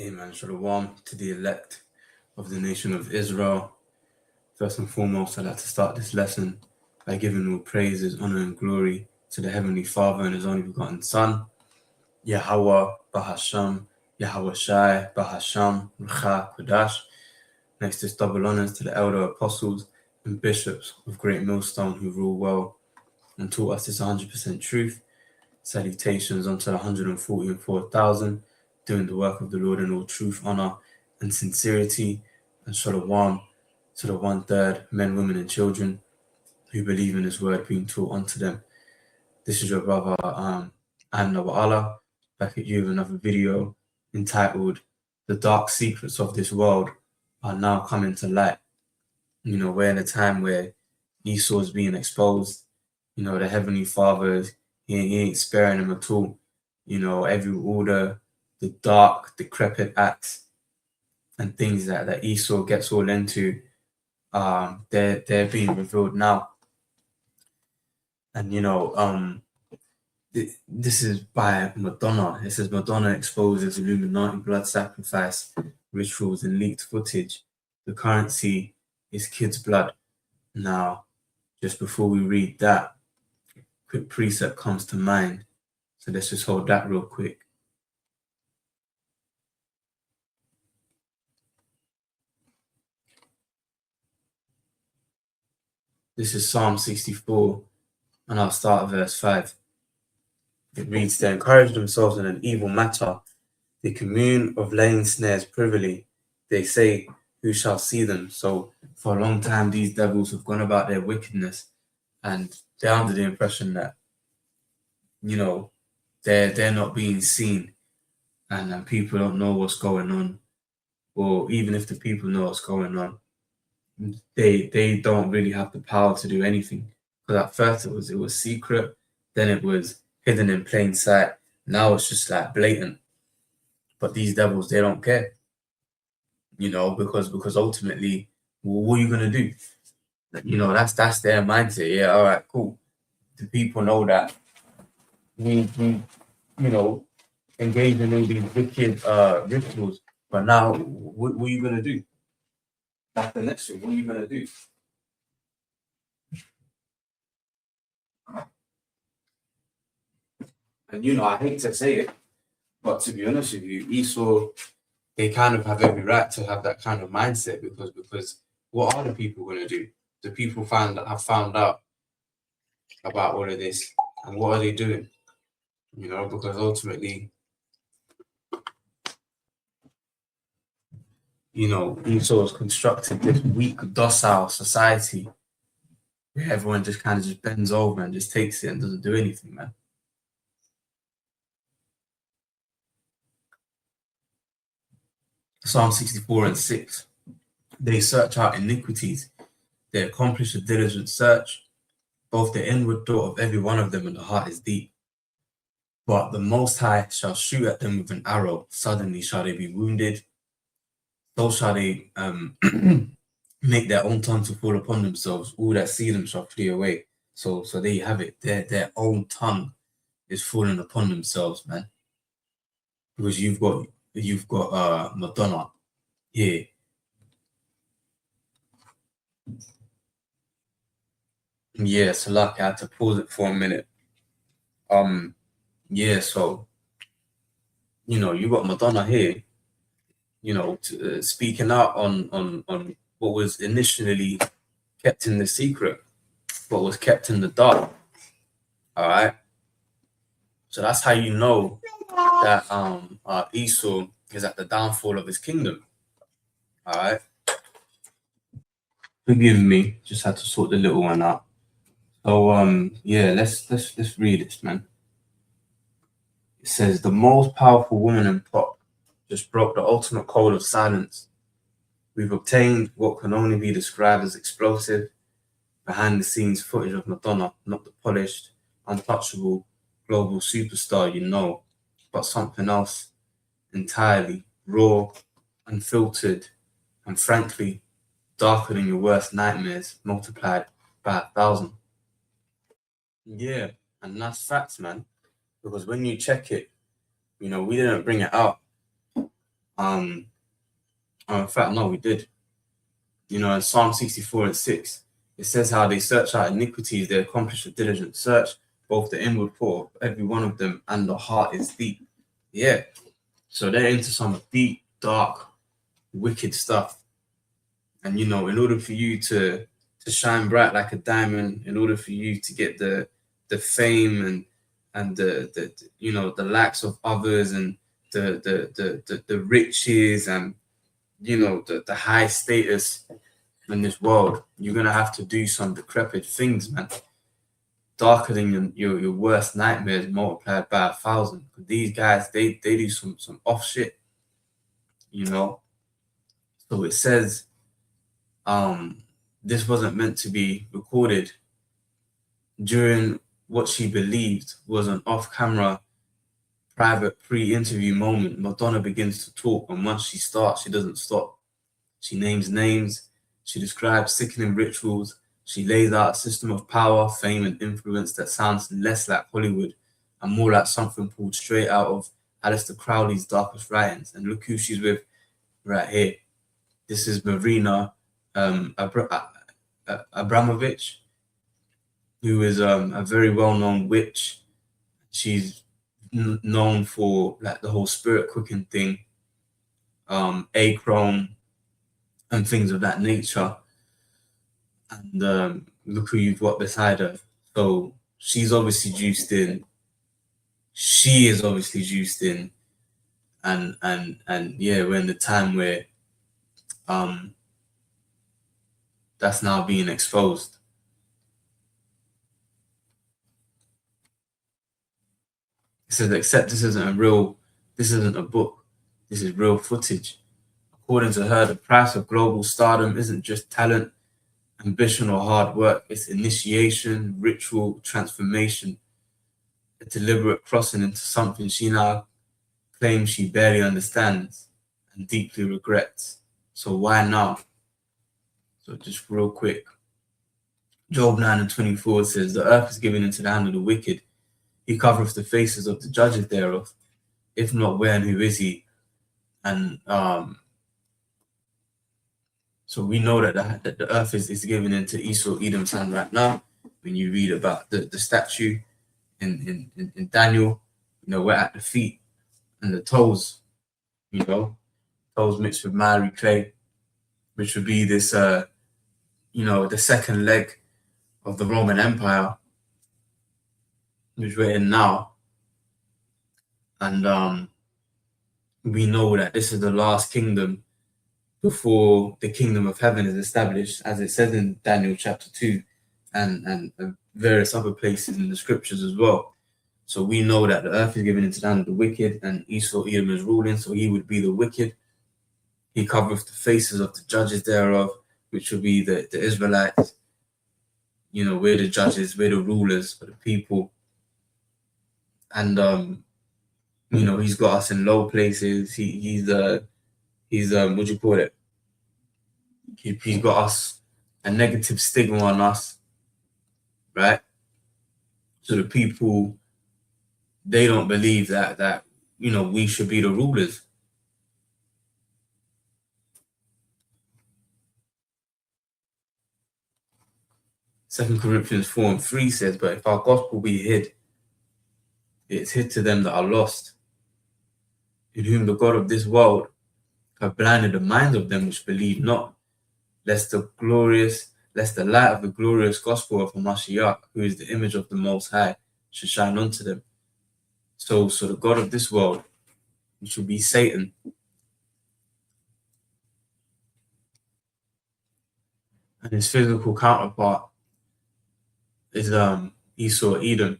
Amen. Shalom to the elect of the nation of Israel. First and foremost, I'd like to start this lesson by giving all praises, honor, and glory to the Heavenly Father and His only begotten Son, Yahweh Bahasham, Yahweh Shai Bahasham, Rucha Kodash. Next is double honors to the elder apostles and bishops of Great Millstone who rule well and taught us this 100% truth. Salutations unto the 144,000 doing the work of the Lord in all truth, honor, and sincerity, and shalom to the 1/3 men, women, and children who believe in His word being taught unto them. This is your brother, I'm Noah Allah, back at you with another video entitled "The Dark Secrets of This World Are Now Coming to Light." We're in a time where Esau is being exposed. The Heavenly Father, he ain't sparing him at all. All the dark, decrepit acts and things that Esau gets all into, they're being revealed now. And this is by Madonna. It says Madonna exposes Illuminati blood sacrifice rituals and leaked footage. The currency is kids' blood. Now, just before we read that, quick precept comes to mind. So let's just hold that real quick. This is Psalm 64, and I'll start at verse 5. It reads, "They encourage themselves in an evil matter. They commune of laying snares privily. They say, who shall see them?" So for a long time, these devils have gone about their wickedness, and they're under the impression that, they're not being seen, and people don't know what's going on. Or even if the people know what's going on, they don't really have the power to do anything. Because at first it was secret, then it was hidden in plain sight. Now it's just like blatant. But these devils, they don't care. Because ultimately, what are you gonna do? That's their mindset. Yeah, all right, cool. The people know that we engage in all these wicked rituals, but now what are you gonna do? That's the next thing. What are you gonna do? And I hate to say it, but to be honest with you, Esau, they kind of have every right to have that kind of mindset because what are the people gonna do? The people have found out about all of this, and what are they doing? Because ultimately, Esau has constructed this weak, docile society where everyone just kind of just bends over and just takes it and doesn't do anything, man. Psalm 64 and 6. They search out iniquities. They accomplish a diligent search. Both the inward thought of every one of them and the heart is deep. But the Most High shall shoot at them with an arrow. Suddenly shall they be wounded. So shall they make their own tongue to fall upon themselves. All that see them shall flee away. So there you have it. Their own tongue is falling upon themselves, man. Because you've got Madonna here. Yeah, so luck, I had to pause it for a minute. Yeah, so you got Madonna here, speaking out on what was initially kept in the secret, what was kept in the dark. All right. So that's how you know that Esau is at the downfall of his kingdom. All right. Forgive me, just had to sort the little one out. So yeah, let's read this, man. It says the most powerful woman in pop just broke the ultimate code of silence. We've obtained what can only be described as explosive, behind the scenes footage of Madonna, not the polished, untouchable global superstar but something else entirely, raw, unfiltered, and frankly, darker than your worst nightmares multiplied by 1,000. Yeah, and that's facts, man. Because when you check it, we didn't bring it out. In fact, no, we did. You know, in Psalm 64:6, it says how they search out iniquities, they accomplish a diligent search, both the inward part of every one of them, and the heart is deep. Yeah. So they're into some deep, dark, wicked stuff. And you know, in order for you to shine bright like a diamond, in order for you to get the fame and the you know the likes of others and the riches and you know the high status in this world, you're gonna have to do some decrepit things, man. Darker than your worst nightmares multiplied by 1,000. These guys, they do some off shit, you know. So it says this wasn't meant to be recorded. During what she believed was an off-camera private pre-interview moment, Madonna begins to talk, and once she starts, she doesn't stop. She names names, she describes sickening rituals, she lays out a system of power, fame, and influence that sounds less like Hollywood and more like something pulled straight out of Aleister Crowley's darkest writings. And look who she's with right here. This is Marina Abramovich, who is a very well-known witch. She's known for like the whole spirit quickening thing, achrome, and things of that nature. And look who you've got beside her. So she's obviously juiced in. She is obviously juiced in, and yeah, we're in the time where that's now being exposed. It says, except this isn't a book. This is real footage. According to her, the price of global stardom isn't just talent, ambition, or hard work. It's initiation, ritual, transformation, a deliberate crossing into something she now claims she barely understands and deeply regrets. So why now? So just real quick. Job 9:24 says, the earth is given into the hand of the wicked. He covereth the faces of the judges thereof. If not, where and who is he? And so we know that the earth is given into Esau, Edom's hand right now. When you read about the statue in Daniel, you know, we're at the feet and the toes, you know, toes mixed with miry clay, which would be this, you know, the second leg of the Roman Empire, which we're in now. And we know that this is the last kingdom before the kingdom of heaven is established, as it says in Daniel chapter 2 and various other places in the scriptures as well. So we know that the earth is given into the hand of the wicked, and Esau, Edom is ruling, so he would be the wicked. He covereth the faces of the judges thereof, which would be the Israelites. You know, we're the judges, we're the rulers for the people. And you know, he's got us in low places. He's what do you call it? He's got us a negative stigma on us, right? So the people, they don't believe that you know we should be the rulers. Second Corinthians 4:3 says, but if our gospel be hid, it's hid to them that are lost, in whom the God of this world have blinded the minds of them which believe not, lest the light of the glorious gospel of Hamashiach, who is the image of the Most High, should shine unto them. So the God of this world, which will be Satan, and his physical counterpart is Esau, Edom.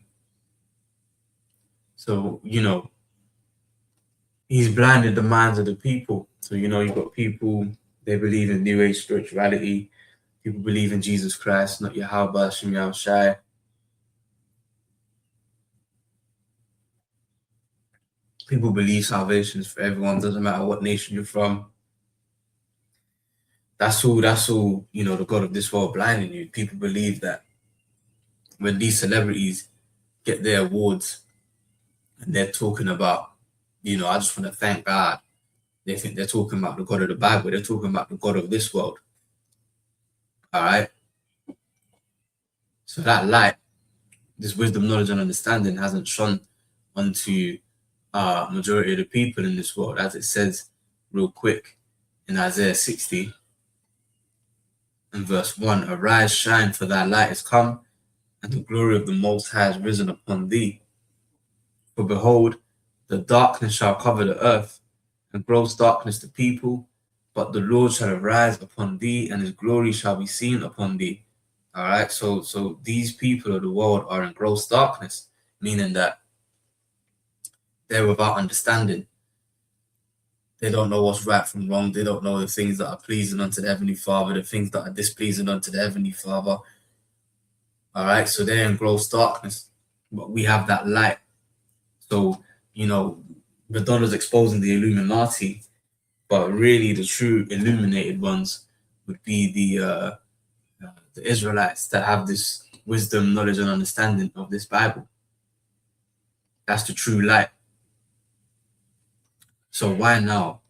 So, you know, he's blinded the minds of the people. So, you know, you've got people, they believe in New Age spirituality. People believe in Jesus Christ, not Yahweh, Shem Yahushai. People believe salvation is for everyone, doesn't matter what nation you're from. That's all, you know, the God of this world blinding you. People believe that when these celebrities get their awards and they're talking about, you know, I just want to thank God. They think they're talking about the God of the Bible. They're talking about the God of this world. All right. So that light, this wisdom, knowledge, and understanding hasn't shone onto majority of the people in this world, as it says real quick in Isaiah 60 and verse 1. Arise, shine, for thy light is come, and the glory of the Most High is risen upon thee. For behold, the darkness shall cover the earth, and gross darkness the people, but the Lord shall arise upon thee, and his glory shall be seen upon thee. All right, so these people of the world are in gross darkness, meaning that they're without understanding. They don't know what's right from wrong. They don't know the things that are pleasing unto the Heavenly Father, the things that are displeasing unto the Heavenly Father. All right, so they're in gross darkness, but we have that light. So, you know, Madonna's exposing the Illuminati, but really the true illuminated ones would be the Israelites that have this wisdom, knowledge, and understanding of this Bible. That's the true light. So why now?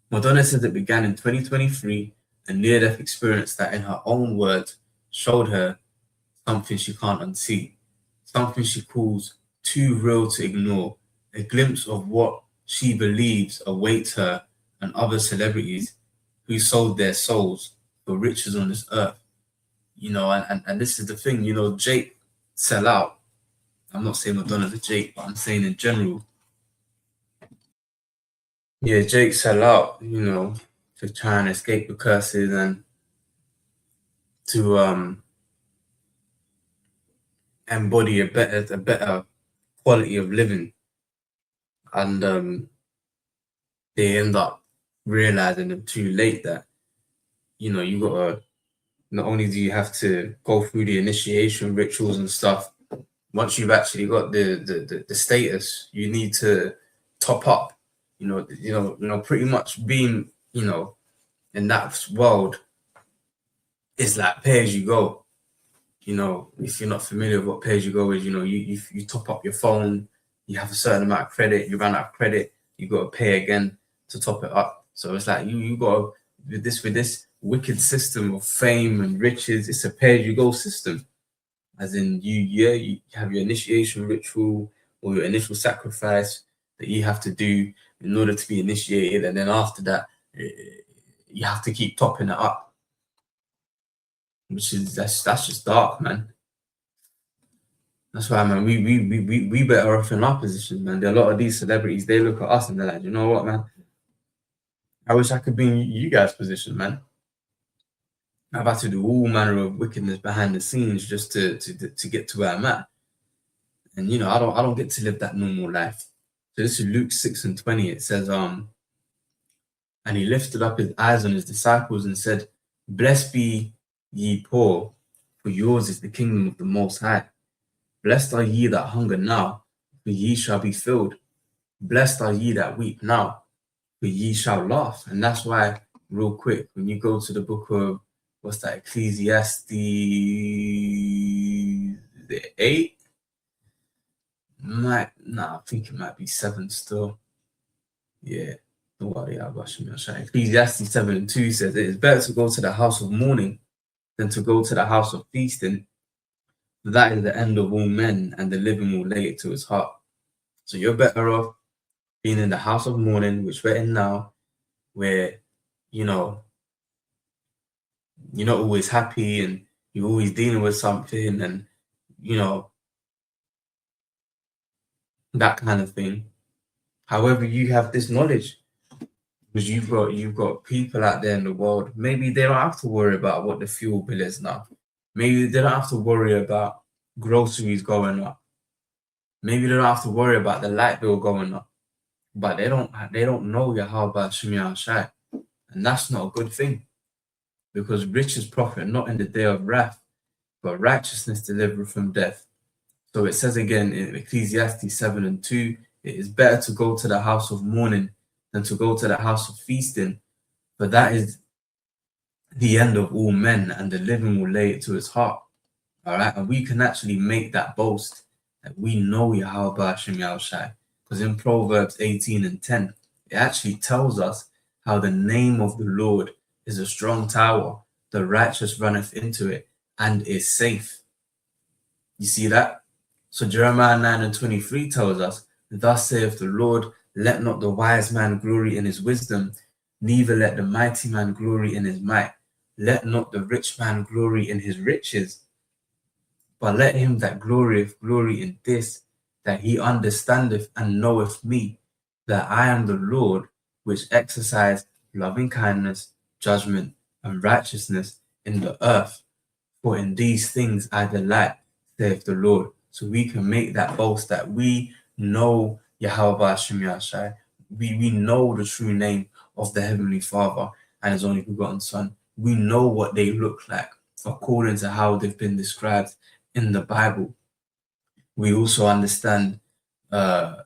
Madonna says it began in 2023, a near-death experience that, in her own words, showed her something she can't unsee, something she calls too real to ignore, a glimpse of what she believes awaits her and other celebrities who sold their souls for riches on this earth. You know, and this is the thing, you know, Jake sell out. I'm not saying Madonna's a Jake, but I'm saying in general. Yeah, Jake sell out, you know, to try and escape the curses and to embody a better quality of living. And they end up realizing too late that, you know, you gotta, not only do you have to go through the initiation rituals and stuff, once you've actually got the status, you need to top up. You know, pretty much being, you know, in that world is like pay as you go. You know, if you're not familiar with what pay as you go is, you know, you top up your phone, you have a certain amount of credit, you run out of credit, you got to pay again to top it up. So it's like you got to, with this wicked system of fame and riches, it's a pay as you go system. As in, you have your initiation ritual or your initial sacrifice that you have to do in order to be initiated, and then after that, you have to keep topping it up. Which is that's just dark, man. That's why, man, we better off in our position, man. There are a lot of these celebrities, they look at us and they're like, you know what, man? I wish I could be in you guys' position, man. I've had to do all manner of wickedness behind the scenes just to get to where I'm at. And you know, I don't get to live that normal life. So this is Luke 6:20. It says, and he lifted up his eyes on his disciples and said, blessed be ye poor, for yours is the kingdom of the Most High. Blessed are ye that hunger now, for ye shall be filled. Blessed are ye that weep now, for ye shall laugh. And that's why, real quick, when you go to the book of, what's that, Ecclesiastes 8? I think it might be 7 still. Yeah. Ecclesiastes 7:2 says, it is better to go to the house of mourning than to go to the house of feasting. That is the end of all men, and the living will lay it to his heart. So you're better off being in the house of mourning, which we're in now, where, you know, you're not always happy and you're always dealing with something, and, you know, that kind of thing. However, you have this knowledge, because you've got people out there in the world. Maybe they don't have to worry about what the fuel bill is now. Maybe they don't have to worry about groceries going up. Maybe they don't have to worry about the light bill going up. But they don't know Yahweh Shem Shai. And that's not a good thing. Because riches profit not in the day of wrath, but righteousness delivereth from death. So it says again in Ecclesiastes 7:2, it is better to go to the house of mourning than to go to the house of feasting, for that is the end of all men, and the living will lay it to his heart. All right, and we can actually make that boast that we know Yahweh Shem Shai, because in Proverbs 18:10, it actually tells us how the name of the Lord is a strong tower. The righteous runneth into it and is safe. You see that? So Jeremiah 9:23 tells us, thus saith the Lord, let not the wise man glory in his wisdom, neither let the mighty man glory in his might. Let not the rich man glory in his riches, but let him that glorieth glory in this, that he understandeth and knoweth me, that I am the Lord, which exercise loving kindness, judgment, and righteousness in the earth. For in these things I delight, saith the Lord. So we can make that boast that we know Yahweh Hashem Yahshai. We know the true name of the Heavenly Father and His only begotten Son. We know what they look like according to how they've been described in the Bible. We also understand the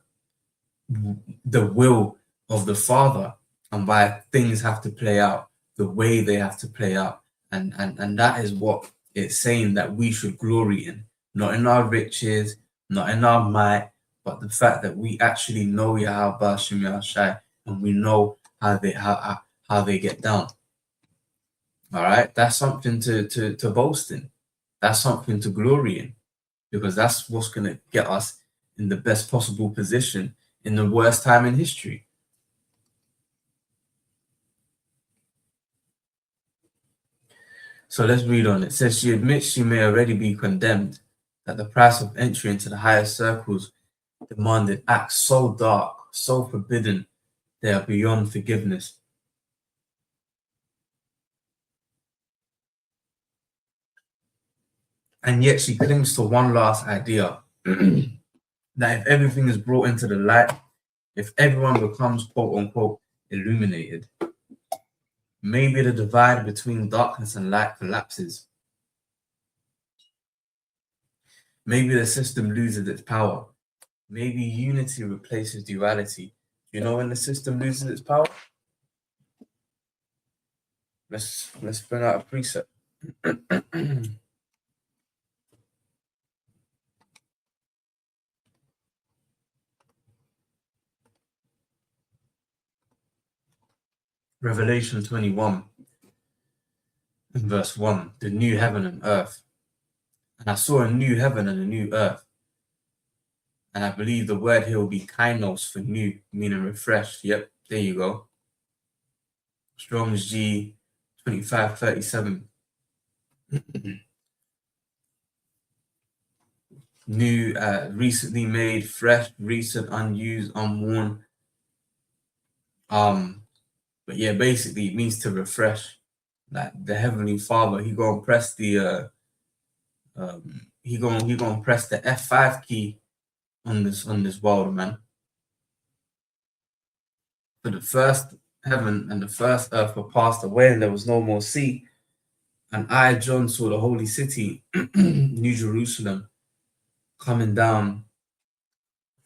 will of the Father and why things have to play out the way they have to play out. And that is what it's saying that we should glory in, not in our riches, not in our might, but the fact that we actually know Yahweh Hashem Yahshai and we know how they get down. All right, that's something to boast in. That's something to glory in, because that's what's going to get us in the best possible position in the worst time in history. So let's read on. It says, she admits she may already be condemned, that the price of entry into the higher circles demanded acts so dark, so forbidden, they are beyond forgiveness. And yet she clings to one last idea, that if everything is brought into the light, if everyone becomes quote unquote illuminated, maybe the divide between darkness and light collapses. Maybe the system loses its power. Maybe unity replaces duality. You know when the system loses its power? Let's bring out a precept. Revelation 21 and verse 1, the new heaven and earth. And I saw a new heaven and a new earth. And I believe the word here will be kainos for new, meaning refreshed. Yep, there you go. Strong's G 2537. New, recently made, fresh, recent, unused, unworn. But yeah, basically it means to refresh. Like the Heavenly Father, he gonna press the he gonna press the F5 key on this world, man. For the first heaven and the first earth were passed away, and there was no more sea. And I, John, saw the holy city, New Jerusalem, coming down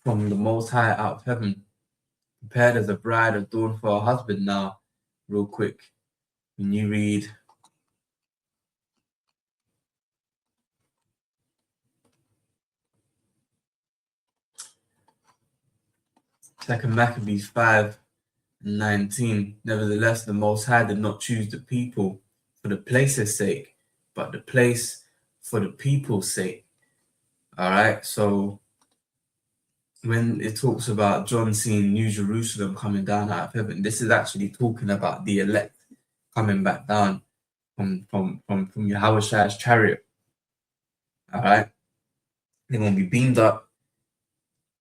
from the Most High out of heaven, prepared as a bride adorned for her husband. Now, real quick, when you read Second Maccabees 5:19, nevertheless, the Most High did not choose the people for the place's sake, but the place for the people's sake. All right, so when it talks about John seeing New Jerusalem coming down out of heaven, this is actually talking about the elect coming back down from Yahweh's chariot. All right, they're going to be beamed up.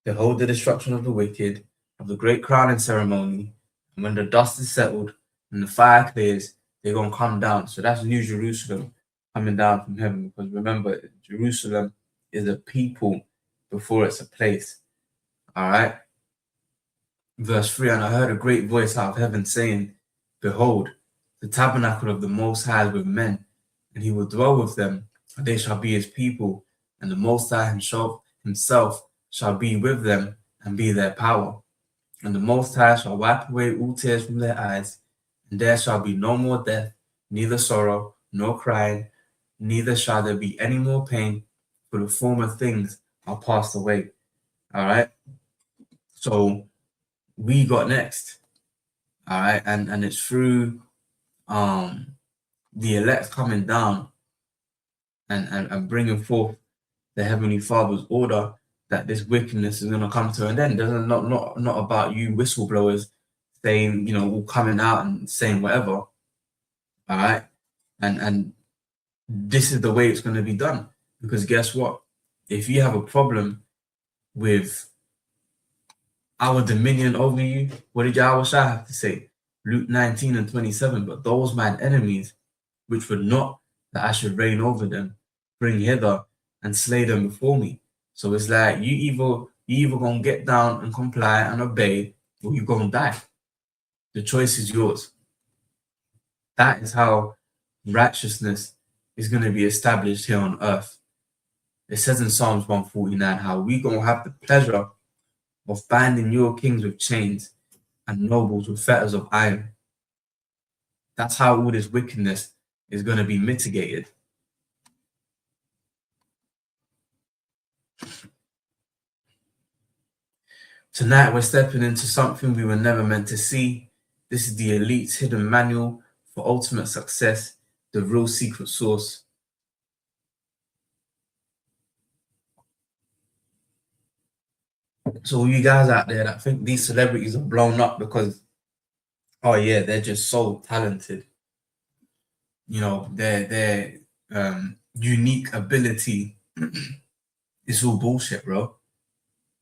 Behold the destruction of the wicked, of the great crowning ceremony. And when the dust is settled and the fire clears, they're going to come down. So that's New Jerusalem coming down from heaven. Because remember, Jerusalem is a people before it's a place. All right. Verse 3, and I heard a great voice out of heaven saying, behold, the tabernacle of the Most High is with men, and he will dwell with them, and they shall be his people, and the Most High himself shall be with them and be their power. And the Most High shall wipe away all tears from their eyes, and there shall be no more death, neither sorrow, nor crying, neither shall there be any more pain, for the former things are passed away. All right. So we got next. All right, and it's through the elect coming down and bringing forth the Heavenly Father's order that this wickedness is going to come to an end. Doesn't not about you whistleblowers saying, you know, all coming out and saying whatever. All right, and this is the way it's going to be done, because guess what? If you have a problem with our dominion over you, what did Yahweh Shai have to say? Luke 19 and 27. But those mine enemies, which would not that I should reign over them, bring hither and slay them before me. So it's like you either gonna get down and comply and obey, or you're gonna die. The choice is yours. That is how righteousness is going to be established here on earth. It says in Psalms 149 how we gonna have the pleasure of binding your kings with chains and nobles with fetters of iron. That's how all this wickedness is going to be mitigated. Tonight, we're stepping into something we were never meant to see. This is the elite's hidden manual for ultimate success, the real secret sauce. So you guys out there that think these celebrities are blown up because, oh yeah, they're just so talented. You know, their unique ability is all bullshit, bro.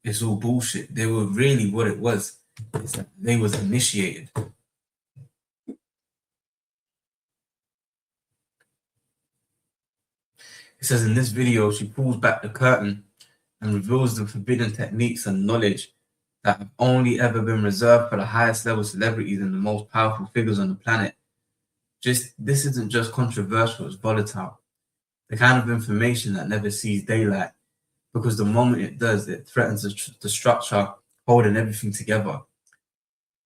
It's all bullshit. They were really what it was. Is that they was initiated. It says in this video, she pulls back the curtain and reveals the forbidden techniques and knowledge that have only ever been reserved for the highest level celebrities and the most powerful figures on the planet. This isn't just controversial, it's volatile. The kind of information that never sees daylight, because the moment it does, it threatens the structure holding everything together.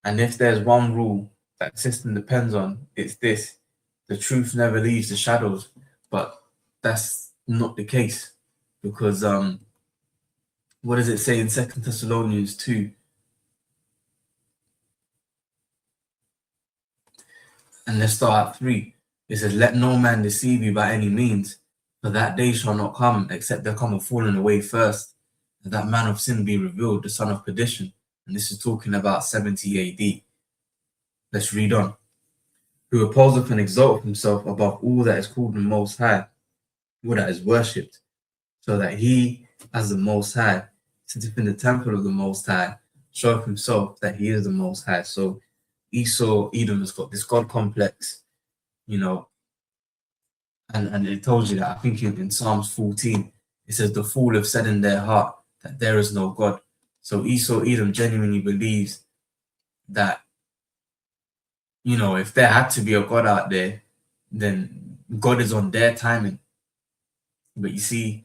And if there's one rule that the system depends on, it's this: the truth never leaves the shadows. But that's not the case, because what does it say in 2 Thessalonians 2? And let's start at 3. It says, let no man deceive you by any means, for that day shall not come, except there come a falling away first, and that man of sin be revealed, the son of perdition. And this is talking about 70 AD. Let's read on. Who opposeth and exalteth himself above all that is called the Most High, or that is worshipped, so that he, as the Most High, sitteth in the temple of the Most High, showeth himself that he is the Most High. So Esau, Edom has got this God complex, you know, and it tells you that, I think in Psalms 14, it says, the fool have said in their heart that there is no God. So Esau, Edom genuinely believes that, you know, if there had to be a God out there, then God is on their timing. But you see,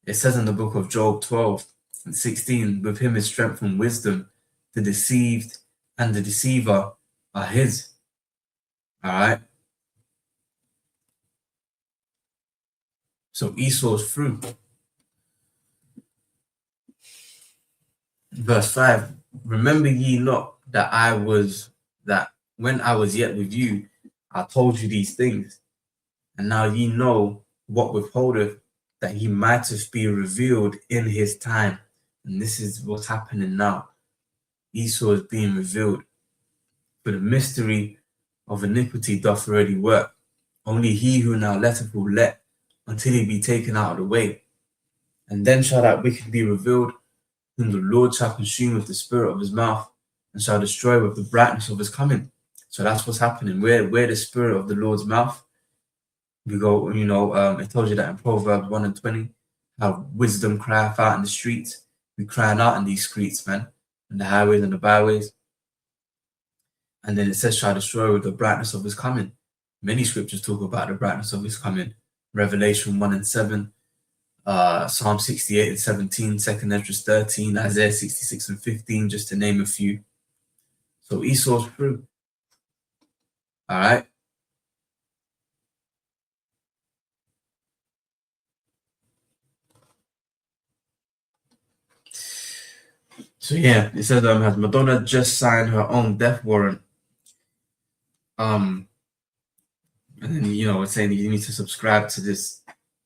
it says in the book of Job 12 and 16, with him is strength and wisdom, the deceived and the deceiver are his. All right. So Esau's through. Verse 5, remember ye not that when I was yet with you, I told you these things, and now ye know what withholdeth, that he mighteth be revealed in his time. And this is what's happening now. Esau is being revealed. For the mystery of iniquity doth already work. Only he who now letteth will let, until he be taken out of the way. And then shall that wicked be revealed, whom the Lord shall consume with the spirit of his mouth, and shall destroy with the brightness of his coming. So that's what's happening. Where the spirit of the Lord's mouth, we go, you know, it tells you that in Proverbs 1 and 20, how wisdom crieth out in the streets. We crying out in these streets, man, in the highways and the byways. And then it says, shall destroy with the brightness of his coming. Many scriptures talk about the brightness of his coming. Revelation 1 and 7, Psalm 68 and 17, 2 Esdras 13, Isaiah 66 and 15, just to name a few. So Esau's through. All right. So yeah, it says, has Madonna just signed her own death warrant? And then, it's saying you need to subscribe to this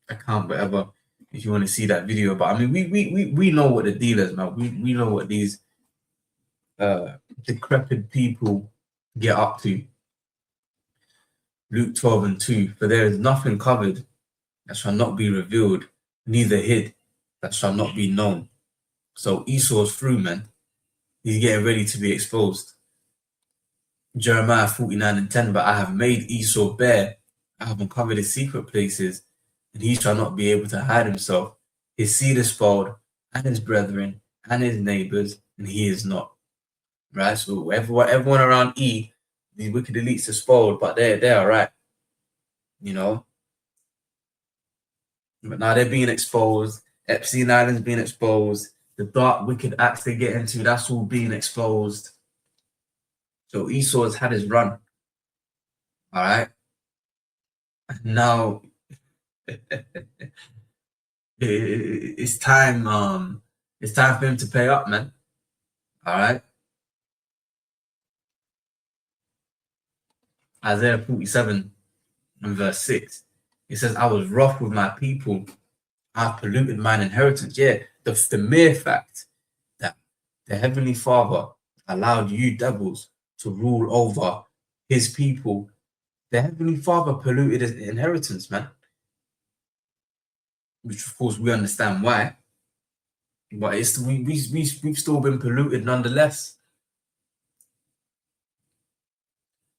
account, whatever, if you want to see that video. But I mean, we know what the deal is, man. We know what these decrepit people get up to. Luke 12:2, for there is nothing covered that shall not be revealed, neither hid that shall not be known. So Esau's through, man. He's getting ready to be exposed. Jeremiah 49:10, but I have made Esau bare, I have uncovered his secret places, and he shall not be able to hide himself. His seed is spoiled, and his brethren, and his neighbors, and he is not. Right? So everyone around E, these wicked elites are spoiled, but they're all right. But now they're being exposed. Epstein Island's being exposed. The dark, wicked acts they get into, that's all being exposed. So Esau has had his run. All right. And now it's time. It's time for him to pay up, man. All right. Isaiah 47:6. It says, I was wroth with my people. I've polluted mine inheritance. Yeah, the mere fact that the Heavenly Father allowed you devils to rule over his people, the Heavenly Father polluted his inheritance, man. Which, of course, we understand why. But we've still been polluted nonetheless.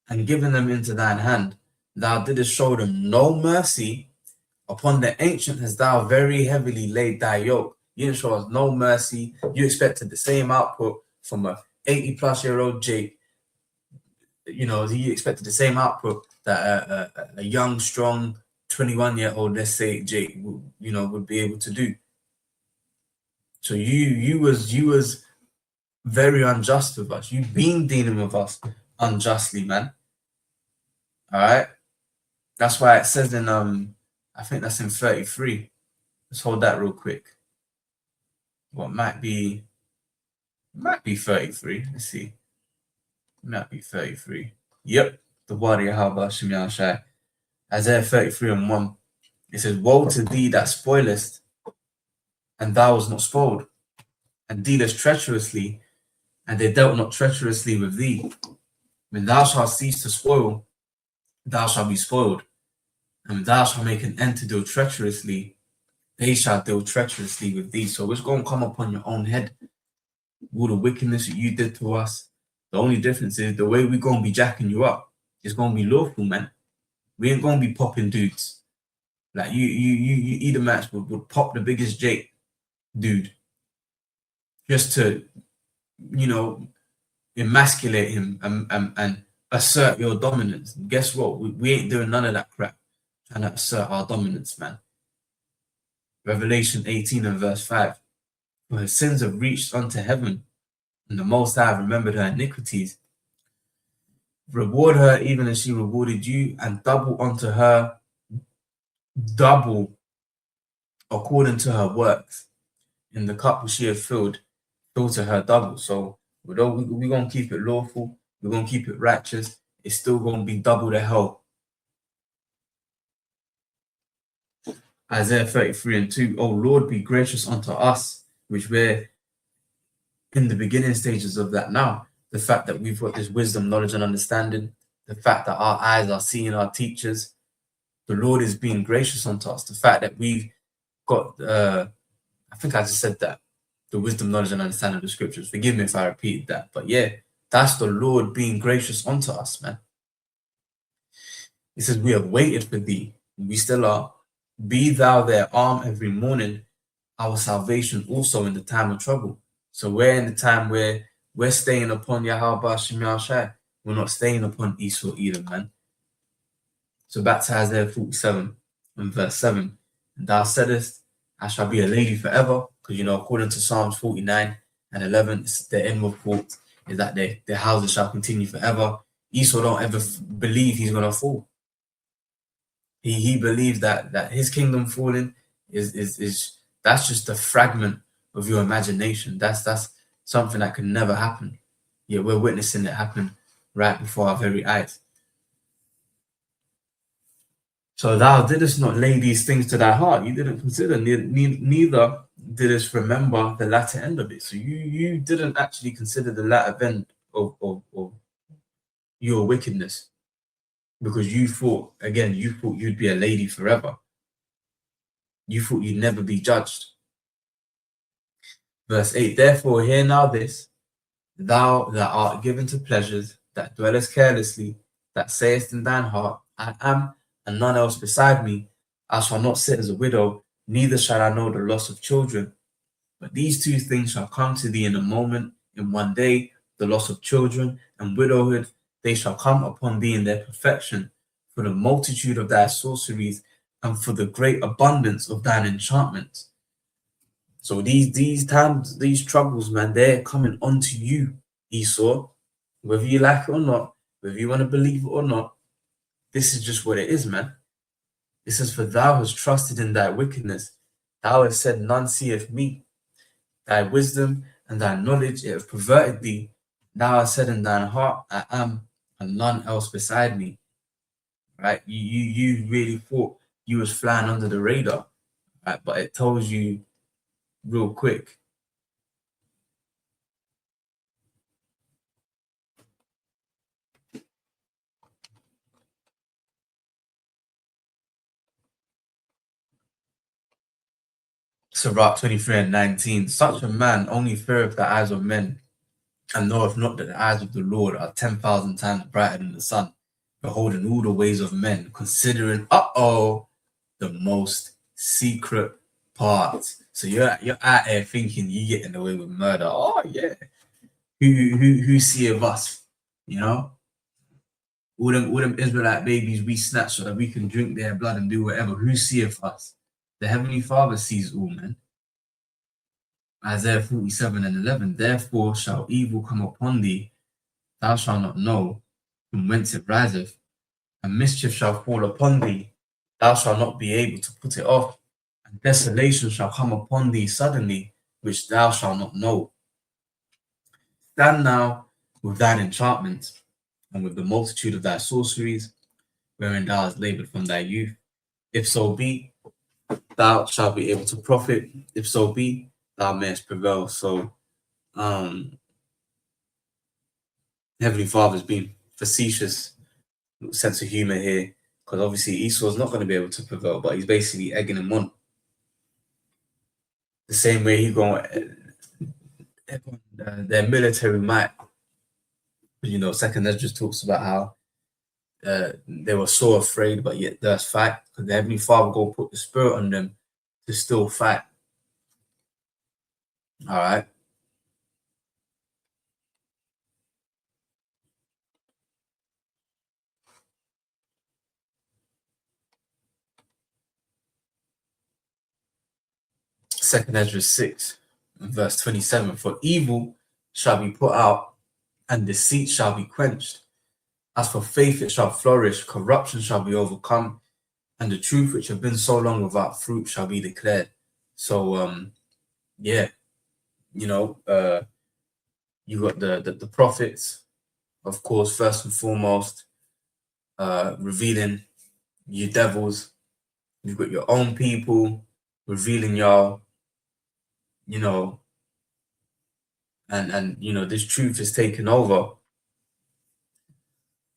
And given them into thine hand, thou didst show them no mercy. Upon the ancient hast thou very heavily laid thy yoke. You didn't show us no mercy. You expected the same output from a 80-plus-year-old Jake. You expected the same output that a young, strong 21-year-old, let's say, Jake, would be able to do. So you was very unjust with us. You've been dealing with us unjustly, man. All right. That's why it says in I think that's in 33. Let's hold that real quick. What might be 33. Let's see. Might be 33. Yep. The word of Yahweh Shem Yahushai. Isaiah 33:1. It says, woe to thee that spoilest, and thou was not spoiled, and dealest treacherously, and they dealt not treacherously with thee. When thou shalt cease to spoil, thou shalt be spoiled. And thou shalt make an end to deal treacherously, they shall deal treacherously with thee. So it's going to come upon your own head. All the wickedness that you did to us. The only difference is the way we're going to be jacking you up. It's going to be lawful, man. We ain't going to be popping dudes. Like you Edomites would pop the biggest Jake dude just to, emasculate him and assert your dominance. And guess what? We ain't doing none of that crap. Trying to assert our dominance, man. Revelation 18:5. For her sins have reached unto heaven, and the Most High have remembered her iniquities. Reward her even as she rewarded you, and double unto her, double according to her works. In the cup which she has filled, fill to her double. So although we're going to keep it lawful, we're going to keep it righteous, it's still going to be double the hell. Isaiah 33:2. Oh Lord, be gracious unto us, which we're in the beginning stages of that now. The fact that we've got this wisdom, knowledge, and understanding, the fact that our eyes are seeing our teachers, the Lord is being gracious unto us. The fact that we've got, I think I just said that, the wisdom, knowledge, and understanding of the scriptures. Forgive me if I repeated that, but yeah, that's the Lord being gracious unto us, man. It says, we have waited for thee, we still are. Be thou their arm every morning, our salvation also in the time of trouble. So we're in the time where we're staying upon Yahweh Shem Yahushai. We're not staying upon Esau Edom, man. So back to Isaiah 47:7. And thou saidest, I shall be a lady forever. Because, according to Psalms 49:11, it's the end report is that their houses shall continue forever. Esau don't ever believe he's going to fall. He believes that his kingdom falling is that's just a fragment of your imagination. That's something that can never happen. Yet we're witnessing it happen right before our very eyes. So thou didst not lay these things to thy heart. You didn't consider, neither didst remember the latter end of it. So you didn't actually consider the latter end of your wickedness, because you thought, again, you thought you'd be a lady forever. You thought you'd never be judged. Verse 8, therefore hear now this, thou that art given to pleasures, that dwellest carelessly, that sayest in thine heart, I am, and none else beside me. I shall not sit as a widow, neither shall I know the loss of children. But these two things shall come to thee in a moment, in one day, the loss of children and widowhood, they shall come upon thee in their perfection, for the multitude of thy sorceries, and for the great abundance of thine enchantments. So these times, these troubles, man, they're coming onto you, Esau. Whether you like it or not, whether you want to believe it or not, this is just what it is, man. It says, for thou hast trusted in thy wickedness. Thou hast said, none seeth me. Thy wisdom and thy knowledge, it have perverted thee. Thou hast said in thine heart, I am, and none else beside me. Right? You really thought you was flying under the radar, right? But it tells you real quick. Sirach 23:19. Such a man only feareth the eyes of men, and knoweth not that the eyes of the Lord are 10,000 times brighter than the sun, beholding all the ways of men, considering the most secret parts. So you're out there thinking you getting away with murder. Oh yeah. Who see of us? You know? All them Israelite babies we snatch so that we can drink their blood and do whatever. Who seeth us? The Heavenly Father sees all, man. Isaiah 47:11. Therefore shall evil come upon thee, thou shalt not know from whence it riseth, and mischief shall fall upon thee, thou shalt not be able to put it off, and desolation shall come upon thee suddenly, which thou shalt not know. Stand now with thine enchantments, and with the multitude of thy sorceries, wherein thou hast labored from thy youth. If so be, thou shalt be able to profit. If so be, thou mayest prevail. So, Heavenly Father's been facetious sense of humor here, because obviously Esau's not going to be able to prevail, but he's basically egging him on. The same way he's going their military might. You know, Second Ezra talks about how they were so afraid, but yet durst fight, because the Heavenly Father go put the spirit on them to still fight. All right. Second Ezra 6, verse 27. For evil shall be put out, and deceit shall be quenched. As for faith, it shall flourish, corruption shall be overcome, and the truth which have been so long without fruit shall be declared. So, yeah, you know, you got the prophets, of course, first and foremost, revealing you devils. You've got your own people revealing y'all, you know, and you know, this truth is taking over.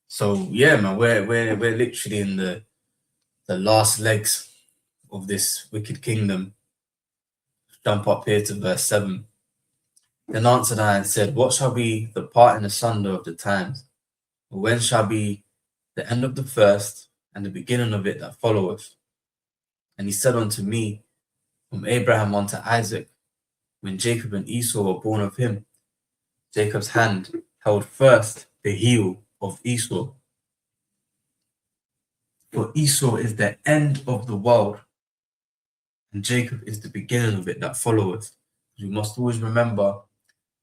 So yeah, man, we're literally in the last legs of this wicked kingdom. Jump up here to verse 7. Then answered I and said, what shall be the parting asunder of the times? Or when shall be the end of the first and the beginning of it that followeth? And he said unto me, from Abraham unto Isaac, when Jacob and Esau were born of him, Jacob's hand held first the heel of Esau. For Esau is the end of the world, and Jacob is the beginning of it that followeth. You must always remember,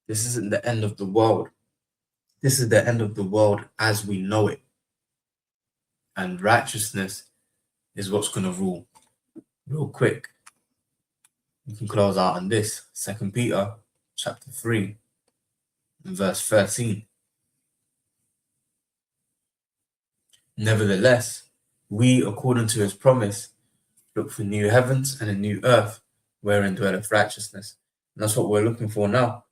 this isn't the end of the world. This is the end of the world as we know it. And righteousness is what's going to rule. Real quick, you can close out on this. 2 Peter chapter 3, verse 13. Nevertheless, we, according to his promise, look for new heavens and a new earth wherein dwelleth righteousness. And that's what we're looking for now.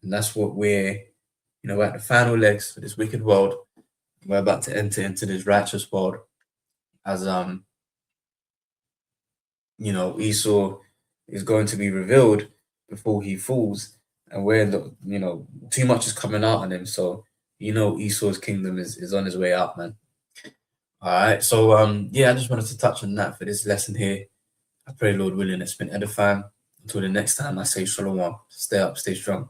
And that's what we're at the final legs for this wicked world. We're about to enter into this righteous world as Esau is going to be revealed before he falls, and too much is coming out on him. So Esau's kingdom is on his way out, man. All right, so I just wanted to touch on that for this lesson here. I pray, Lord willing, it's been edifying. Until the next time, I say shalom. Stay up, stay strong.